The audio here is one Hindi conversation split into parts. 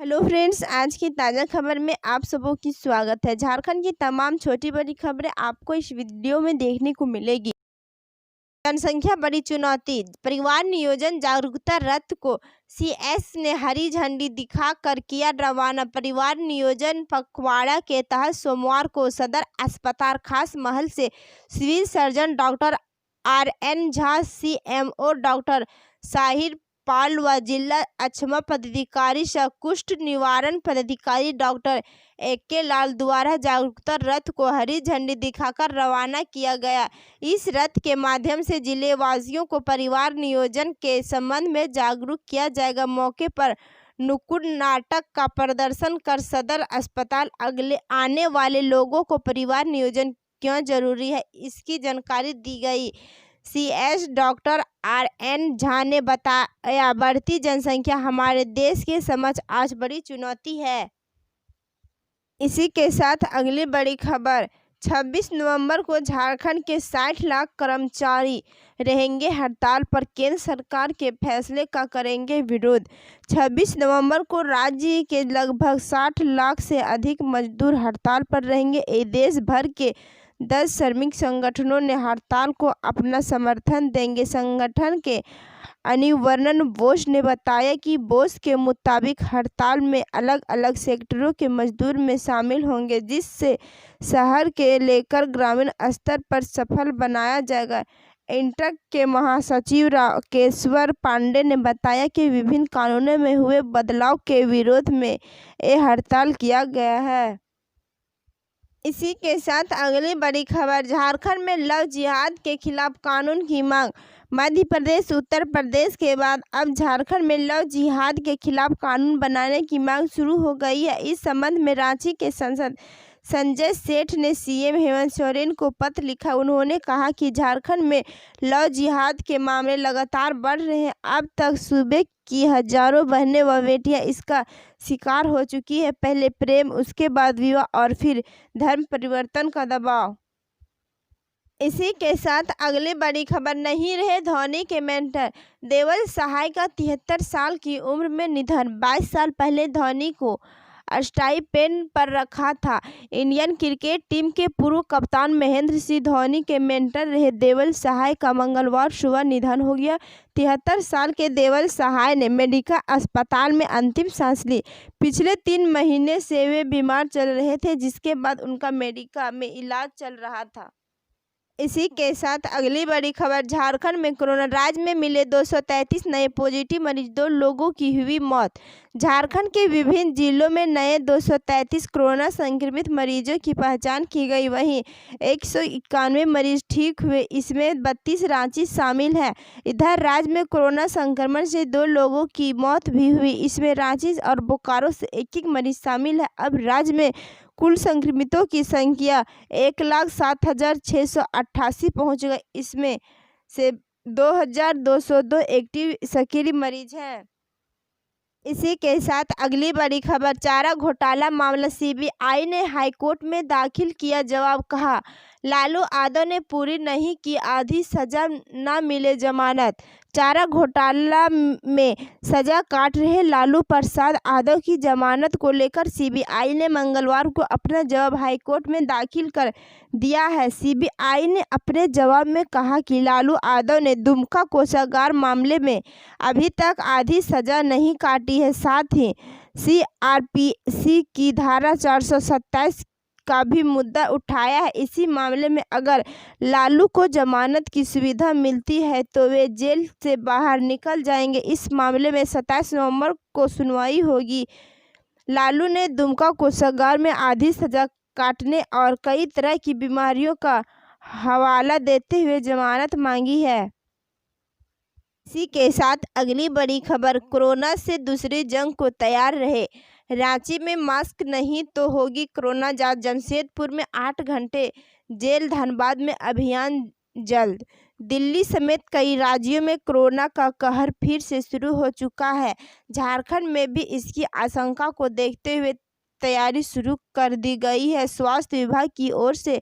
हेलो फ्रेंड्स, आज की ताज़ा खबर में आप सबों की स्वागत है। झारखंड की तमाम छोटी बड़ी खबरें आपको इस वीडियो में देखने को मिलेगी। जनसंख्या बड़ी चुनौती, परिवार नियोजन जागरूकता रथ को सीएस ने हरी झंडी दिखाकर किया रवाना। परिवार नियोजन पखवाड़ा के तहत सोमवार को सदर अस्पताल खास महल से civil surgeon doctor RN Jha, CMO doctor Sahir Pal व जिला अक्षमा पदाधिकारी सह कुष्ठ निवारण पदाधिकारी डॉक्टर AK लाल द्वारा जागरूकता रथ को हरी झंडी दिखाकर रवाना किया गया। इस रथ के माध्यम से जिले वासियों को परिवार नियोजन के संबंध में जागरूक किया जाएगा। मौके पर नुक्कड़ नाटक का प्रदर्शन कर सदर अस्पताल आने वाले लोगों को परिवार नियोजन क्यों जरूरी है, इसकी जानकारी दी गई। CS डॉक्टर RN झा ने बताया, बढ़ती जनसंख्या हमारे देश के समक्ष आज बड़ी चुनौती है। इसी के साथ अगली बड़ी खबर, 26 नवंबर को झारखंड के 60 लाख कर्मचारी रहेंगे हड़ताल पर, केंद्र सरकार के फैसले का करेंगे विरोध। 26 नवंबर को राज्य के लगभग 60 लाख से अधिक मजदूर हड़ताल पर रहेंगे। देश भर के 10 श्रमिक संगठनों ने हड़ताल को अपना समर्थन देंगे। संगठन के अनिवर्णन बोस ने बताया कि बोस के मुताबिक हड़ताल में अलग अलग सेक्टरों के मजदूर में शामिल होंगे, जिससे शहर के लेकर ग्रामीण स्तर पर सफल बनाया जाएगा। इंटक के महासचिव राकेश्वर पांडे ने बताया कि विभिन्न कानूनों में हुए बदलाव के विरोध में ये हड़ताल किया गया है। इसी के साथ अगली बड़ी खबर, झारखंड में लव जिहाद के खिलाफ कानून की मांग। मध्य प्रदेश उत्तर प्रदेश के बाद अब झारखंड में लव जिहाद के खिलाफ कानून बनाने की मांग शुरू हो गई है। इस संबंध में रांची के सांसद संजय सेठ ने CM हेमंत सोरेन को पत्र लिखा। उन्होंने कहा कि झारखंड में लव जिहाद के मामले लगातार बढ़ रहे हैं। अब तक सूबे की हजारों बहनें व बेटियां इसका शिकार हो चुकी है। पहले प्रेम, उसके बाद विवाह और फिर धर्म परिवर्तन का दबाव। इसी के साथ अगली बड़ी खबर, नहीं रहे धोनी के मेंटर। देवल सहाय का 73 साल की उम्र में निधन। 22 साल पहले धोनी को अस्थायी पेन पर रखा था। इंडियन क्रिकेट टीम के पूर्व कप्तान महेंद्र सिंह धोनी के मेंटर रहे देवल सहाय का मंगलवार सुबह निधन हो गया। 73 साल के देवल सहाय ने मेडिका अस्पताल में अंतिम सांस ली। पिछले 3 महीने से वे बीमार चल रहे थे, जिसके बाद उनका मेडिका में इलाज चल रहा था। इसी के साथ अगली बड़ी खबर, झारखंड में कोरोना, राज्य में मिले 233 नए पॉजिटिव मरीज, 2 लोगों की हुई मौत। झारखंड के विभिन्न जिलों में नए 233 कोरोना संक्रमित मरीजों की पहचान की गई। वहीं 191 मरीज ठीक हुए, इसमें 32 रांची शामिल है। इधर राज्य में कोरोना संक्रमण से 2 लोगों की मौत भी हुई, इसमें रांची और बोकारो से 1-1 मरीज शामिल है। अब राज्य में कुल संक्रमितों की संख्या 1,07,688 पहुंच गई। इसमें से 2,202 एक्टिव सक्रिय मरीज हैं। इसी के साथ अगली बड़ी खबर, चारा घोटाला मामला, CBI ने हाईकोर्ट में दाखिल किया जवाब। कहा, लालू यादव ने पूरी नहीं की आधी सजा, न मिले जमानत। चारा घोटाला में सजा काट रहे लालू प्रसाद यादव की जमानत को लेकर CBI ने मंगलवार को अपना जवाब हाईकोर्ट में दाखिल कर दिया है। CBI ने अपने जवाब में कहा कि लालू यादव ने दुमका कोषागार मामले में अभी तक आधी सजा नहीं काटी है। साथ ही CRPC की धारा 427 का भी मुद्दा उठाया है। इसी मामले में अगर लालू को जमानत की सुविधा मिलती है तो वे जेल से बाहर निकल जाएंगे। इस मामले में 27 नवंबर को सुनवाई होगी। लालू ने दुमका कोषागार में आधी सजा काटने और कई तरह की बीमारियों का हवाला देते हुए जमानत मांगी है। इसी के साथ अगली बड़ी खबर, कोरोना से दूसरी जंग को तैयार रहे। रांची में मास्क नहीं तो होगी कोरोना जांच। जमशेदपुर में 8 घंटे जेल, धनबाद में अभियान जल्द। दिल्ली समेत कई राज्यों में कोरोना का कहर फिर से शुरू हो चुका है। झारखंड में भी इसकी आशंका को देखते हुए तैयारी शुरू कर दी गई है। स्वास्थ्य विभाग की ओर से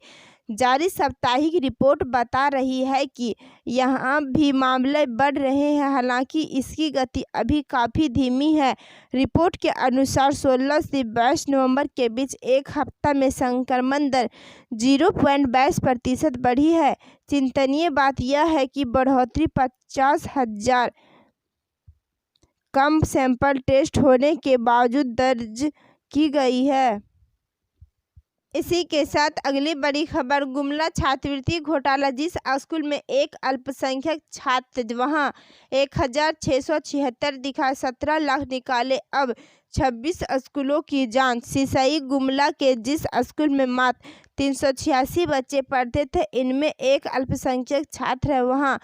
जारी साप्ताहिक रिपोर्ट बता रही है कि यहाँ भी मामले बढ़ रहे हैं, हालांकि इसकी गति अभी काफ़ी धीमी है। रिपोर्ट के अनुसार 16 से 22 नवंबर के बीच एक हफ्ता में संक्रमण दर 0.22% बढ़ी है। चिंतनीय बात यह है कि बढ़ोतरी 50,000 कम सैंपल टेस्ट होने के बावजूद दर्ज की गई है। इसी के साथ अगली बड़ी खबर, गुमला छात्रवृत्ति घोटाला। जिस स्कूल में एक अल्पसंख्यक छात्र वहां 1676 दिखा 17 लाख निकाले, अब 26 स्कूलों की जांच। सिसई गुमला के जिस स्कूल में मात्र 386 बच्चे पढ़ते थे, इनमें एक अल्पसंख्यक छात्र है, वहां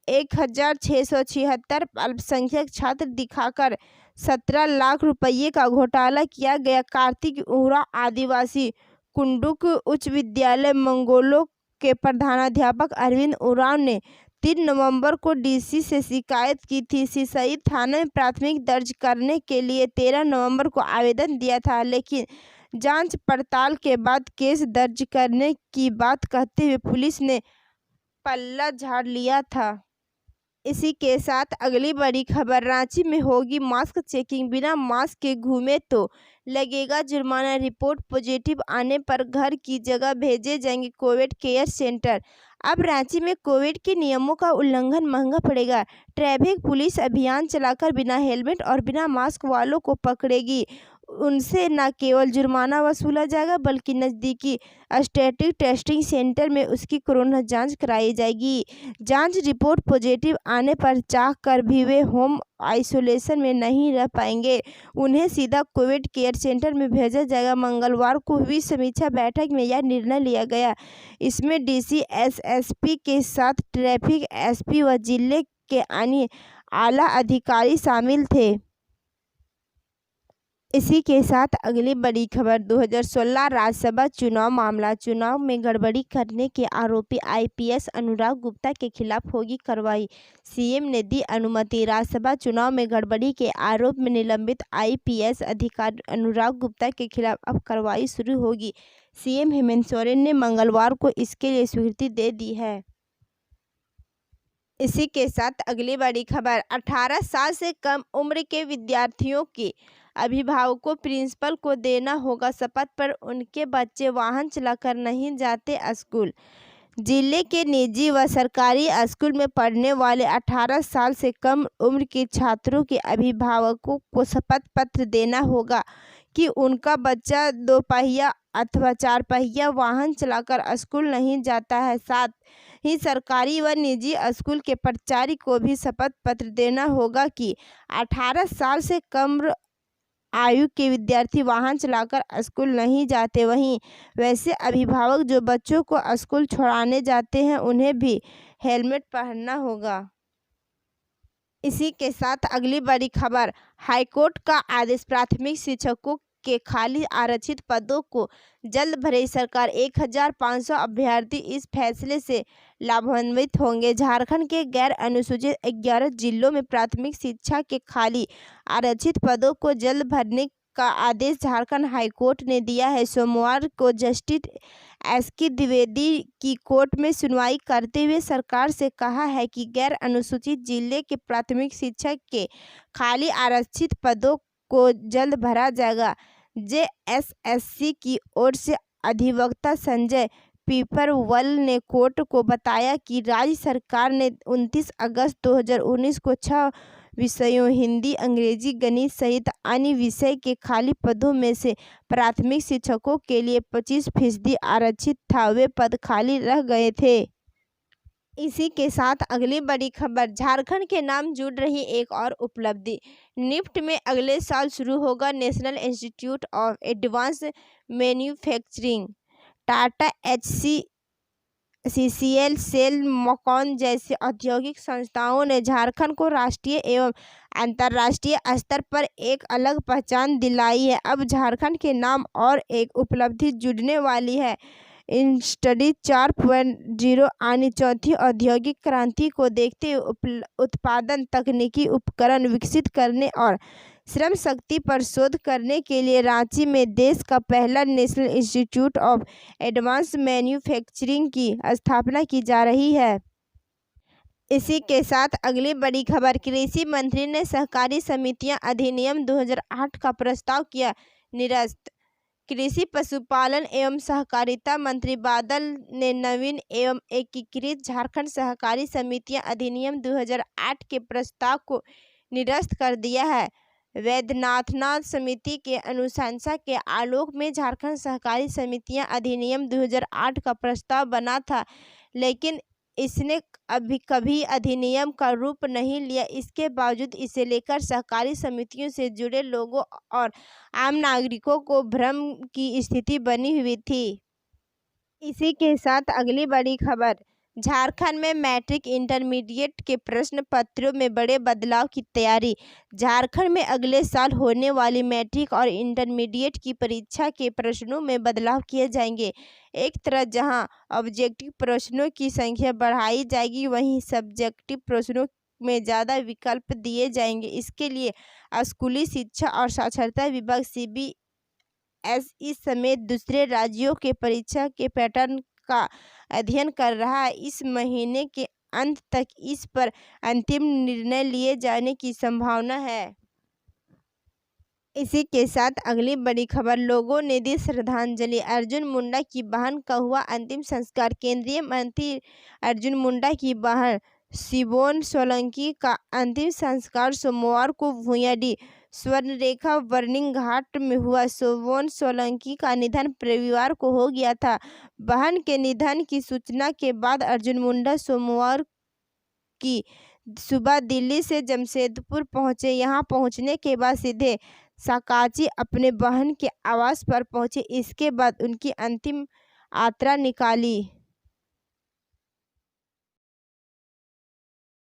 1676 अल्पसंख्यक छात्र दिखाकर 17 लाख रुपये का घोटाला किया गया। कार्तिक उरांव आदिवासी कुंडुक उच्च विद्यालय मंगोलो के प्रधानाध्यापक अरविंद उरांव ने 3 नवंबर को डीसी से शिकायत की थी। सिसई थाने में प्राथमिक दर्ज करने के लिए 13 नवंबर को आवेदन दिया था, लेकिन जांच पड़ताल के बाद केस दर्ज करने की बात कहते हुए पुलिस ने पल्ला झाड़ लिया था। इसी के साथ अगली बड़ी खबर, रांची में होगी मास्क चेकिंग, बिना मास्क के घूमे तो लगेगा जुर्माना। रिपोर्ट पॉजिटिव आने पर घर की जगह भेजे जाएंगे कोविड केयर सेंटर। अब रांची में कोविड के नियमों का उल्लंघन महंगा पड़ेगा। ट्रैफिक पुलिस अभियान चलाकर बिना हेलमेट और बिना मास्क वालों को पकड़ेगी। उनसे न केवल जुर्माना वसूला जाएगा, बल्कि नज़दीकी स्टैटिक टेस्टिंग सेंटर में उसकी कोरोना जांच कराई जाएगी। जांच रिपोर्ट पॉजिटिव आने पर चाह कर भी वे होम आइसोलेशन में नहीं रह पाएंगे, उन्हें सीधा कोविड केयर सेंटर में भेजा जाएगा। मंगलवार को हुई समीक्षा बैठक में यह निर्णय लिया गया। इसमें डीसी, एसएसपी के साथ ट्रैफिक एसपी व जिले के अन्य आला अधिकारी शामिल थे। इसी के साथ अगली बड़ी खबर, 2016 राज्यसभा चुनाव मामला। चुनाव में गड़बड़ी करने के आरोपी आईपीएस अनुराग गुप्ता के खिलाफ होगी कार्रवाई। सीएम ने दी अनुमति। राज्यसभा चुनाव में गड़बड़ी के आरोप में निलंबित आईपीएस अधिकारी अनुराग गुप्ता के खिलाफ अब कार्रवाई शुरू होगी। सीएम हेमंत सोरेन ने मंगलवार को इसके लिए स्वीकृति दे दी है। इसी के साथ अगली बड़ी खबर, 18 साल से कम उम्र के विद्यार्थियों के अभिभावकों प्रिंसिपल को देना होगा शपथ, पर उनके बच्चे वाहन चलाकर नहीं जाते स्कूल। जिले के निजी व सरकारी स्कूल में पढ़ने वाले 18 साल से कम उम्र के छात्रों के अभिभावकों को शपथ पत्र देना होगा कि उनका बच्चा 2 पहिया अथवा 4 पहिया वाहन चलाकर स्कूल नहीं जाता है। साथ ही सरकारी व निजी स्कूल के प्राचार्य को भी शपथ पत्र देना होगा कि 18 साल से कम आयु के विद्यार्थी वाहन चलाकर स्कूल नहीं जाते। वहीं वैसे अभिभावक जो बच्चों को स्कूल छोड़ाने जाते हैं, उन्हें भी हेलमेट पहनना होगा। इसी के साथ अगली बड़ी खबर, हाईकोर्ट का आदेश, प्राथमिक शिक्षकों के खाली आरक्षित पदों को जल्द भरे सरकार। 1500 अभ्यर्थी इस फैसले से लाभान्वित होंगे। झारखंड के गैर अनुसूचित 11 जिलों में प्राथमिक शिक्षा के खाली आरक्षित पदों को जल्द भरने का आदेश झारखंड हाईकोर्ट ने दिया है। सोमवार को जस्टिस एसके द्विवेदी की कोर्ट में सुनवाई करते हुए सरकार से कहा है कि गैर अनुसूचित जिले के प्राथमिक शिक्षक के खाली आरक्षित पदों को जल्द भरा जाएगा। जेएसएससी की ओर से अधिवक्ता संजय पीपरवल ने कोर्ट को बताया कि राज्य सरकार ने 29 अगस्त 2019 को 6 विषयों हिंदी, अंग्रेजी, गणित सहित अन्य विषय के खाली पदों में से प्राथमिक शिक्षकों के लिए 25% आरक्षित था। वे पद खाली रह गए थे। इसी के साथ अगली बड़ी खबर, झारखंड के नाम जुड़ रही एक और उपलब्धि। निफ्ट में अगले साल शुरू होगा national institute of advance manufacturing. Tata, HCCL, SAIL, MECON जैसी औद्योगिक संस्थाओं ने झारखंड को राष्ट्रीय एवं अंतर्राष्ट्रीय स्तर पर एक अलग पहचान दिलाई है। अब झारखंड के नाम और एक उपलब्धि जुड़ने वाली है। इंडस्ट्री 4.0 आनी चौथी औद्योगिक क्रांति को देखते हुए उत्पादन, तकनीकी उपकरण विकसित करने और श्रम शक्ति पर शोध करने के लिए रांची में देश का पहला national institute of advance manufacturing की स्थापना की जा रही है। इसी के साथ अगली बड़ी खबर, कृषि मंत्री ने सहकारी समितियां अधिनियम 2008 का प्रस्ताव किया निरस्त। कृषि पशुपालन एवं सहकारिता मंत्री बादल ने नवीन एवं एकीकृत झारखंड सहकारी समितियां अधिनियम 2008 के प्रस्ताव को निरस्त कर दिया है। वैद्यनाथनाथ समिति के अनुशंसा के आलोक में झारखंड सहकारी समितियां अधिनियम 2008 का प्रस्ताव बना था, लेकिन इसने अभी कभी अधिनियम का रूप नहीं लिया। इसके बावजूद इसे लेकर सहकारी समितियों से जुड़े लोगों और आम नागरिकों को भ्रम की स्थिति बनी हुई थी। इसी के साथ अगली बड़ी खबर, झारखंड में मैट्रिक इंटरमीडिएट के प्रश्न पत्रों में बड़े बदलाव की तैयारी। झारखंड में अगले साल होने वाली मैट्रिक और इंटरमीडिएट की परीक्षा के प्रश्नों में बदलाव किए जाएंगे। एक तरह जहां ऑब्जेक्टिव प्रश्नों की संख्या बढ़ाई जाएगी, वहीं सब्जेक्टिव प्रश्नों में ज़्यादा विकल्प दिए जाएंगे। इसके लिए स्कूली शिक्षा और साक्षरता विभाग CBSE समेत दूसरे राज्यों के परीक्षा के पैटर्न का अध्ययन कर रहा है। इस महीने के अंत तक इस पर अंतिम निर्णय लिए जाने की संभावना है। इसी के साथ अगली बड़ी खबर, लोगों ने दी श्रद्धांजलि। अर्जुन मुंडा की बहन का हुआ अंतिम संस्कार। केंद्रीय मंत्री अर्जुन मुंडा की बहन सिबोन सोलंकी का अंतिम संस्कार सोमवार को भूंयाडी स्वर्णरेखा बर्निंग घाट में हुआ। सिबोन सोलंकी का निधन रविवार को हो गया था। बहन के निधन की सूचना के बाद अर्जुन मुंडा सोमवार की सुबह दिल्ली से जमशेदपुर पहुंचे। यहां पहुंचने के बाद सीधे साकाची अपने बहन के आवास पर पहुंचे। इसके बाद उनकी अंतिम यात्रा निकाली।